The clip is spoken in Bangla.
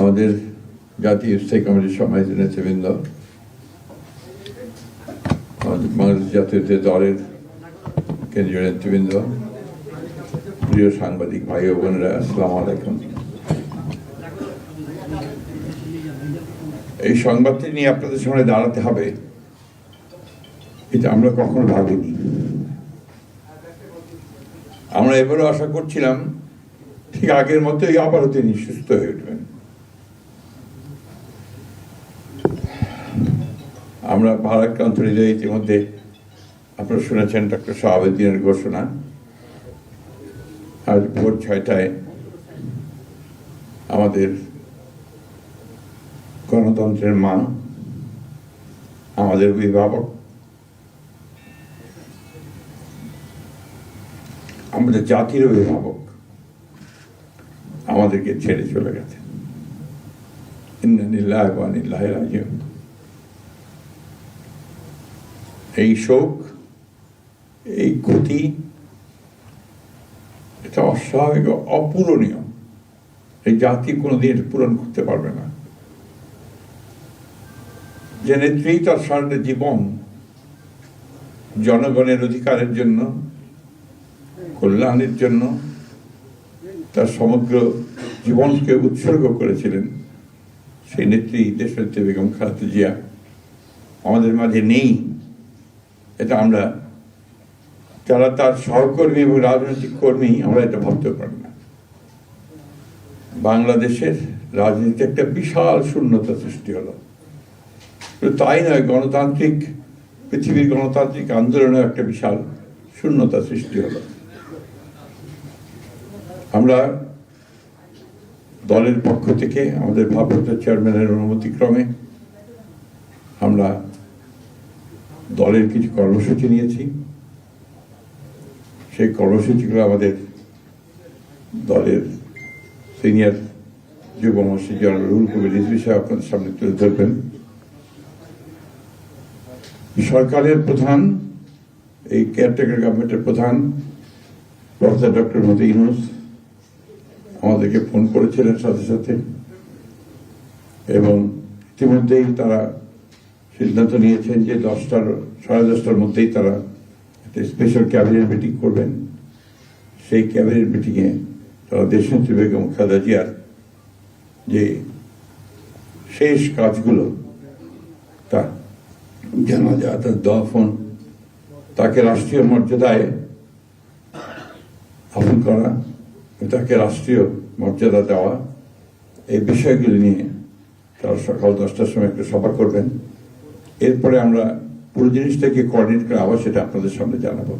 আমাদের জাতীয় স্থায়ী কমিটির সম্মানিত নেতৃবৃন্দ, আমাদের বাংলাদেশ জাতীয় দলের কেন্দ্রীয় নেতৃবৃন্দ, প্রিয় সাংবাদিক ভাই ও বোনেরা, আসসালামু আলাইকুম। এই সংবাদটি নিয়ে আপনাদের সামনে দাঁড়াতে হবে, এটা আমরা কখনো ভাবিনি। আমরা এবারও আশা করছিলাম ঠিক আগের মতোই আবারও তিনি সুস্থ হয়ে উঠবেন। আমরা ভারাক্রান্ত হৃদয়ে ইতিমধ্যে আপনারা শুনেছেন ডক্টর শাহাবুদ্দিনের ঘোষণা। আজ ভোর 6টায় আমাদের গণতন্ত্রের মা, আমাদের অভিভাবক, আমাদের জাতির অভিভাবক আমাদেরকে ছেড়ে চলে গেছে। ইন্না লিল্লাহি ওয়া ইন্না ইলাইহি রাজিউন। এই শোক, এই ক্ষতি, এটা অস্বাভাবিক, অপূরণীয়। এই জাতি কোনোদিন এটা পূরণ করতে পারবে না। যে নেত্রী তার সারা জীবন জনগণের অধিকারের জন্য, কল্যাণের জন্য তার সমগ্র জীবনকে উৎসর্গ করেছিলেন, সেই নেত্রী দেশনেত্রী বেগম খালেদা জিয়া আমাদের মাঝে নেই। এটা আমরা যারা তার সহকর্মী এবং রাজনৈতিক কর্মী, আমরা এটা ভাবতে পারি না। বাংলাদেশের রাজনীতিতে একটা বিশাল শূন্যতা সৃষ্টি হলো। তাই নয়, পৃথিবীর গণতান্ত্রিক আন্দোলনে একটা বিশাল শূন্যতা সৃষ্টি হলো। আমরা দলের পক্ষ থেকে আমাদের ভারপ্রাপ্ত চেয়ারম্যানের অনুমতিক্রমে আমরা দলের কিছু কর্মসূচি নিয়েছি। সেই কর্মসূচিগুলো আমাদের দলের সিনিয়র যুগ্ম মহাসচিব জনাব রুহুল কবির রিজভী সাহেব আপনাদের সামনে তুলে ধরবেন। সরকারের প্রধান, এই কেয়ারটেকার গভর্নমেন্টের প্রধান প্রফেসর ডক্টর মোহাম্মদ ইউনূস আমাদেরকে ফোন করেছিলেন সাথে সাথে, এবং ইতিমধ্যেই তারা সিদ্ধান্ত নিয়েছেন যে 10টার মধ্যেই তারা একটা স্পেশাল ক্যাবিনেট মিটিং করবেন। সেই ক্যাবিনেট মিটিংয়ে তারা দেশনেত্রী বেগম খালেদা জিয়ার যে শেষ কাজগুলো, তার জানাজা, তার দাফন, তাকে রাষ্ট্রীয় মর্যাদায় দাফন করা, তাকে রাষ্ট্রীয় মর্যাদা দেওয়া, এই বিষয়গুলি নিয়ে তারা সকাল 10টার সময় একটা সভা করবেন। এরপরে আমরা পুরো জিনিসটাকে কোঅর্ডিনেট করে আবার সেটা আপনাদের সামনে জানাবো।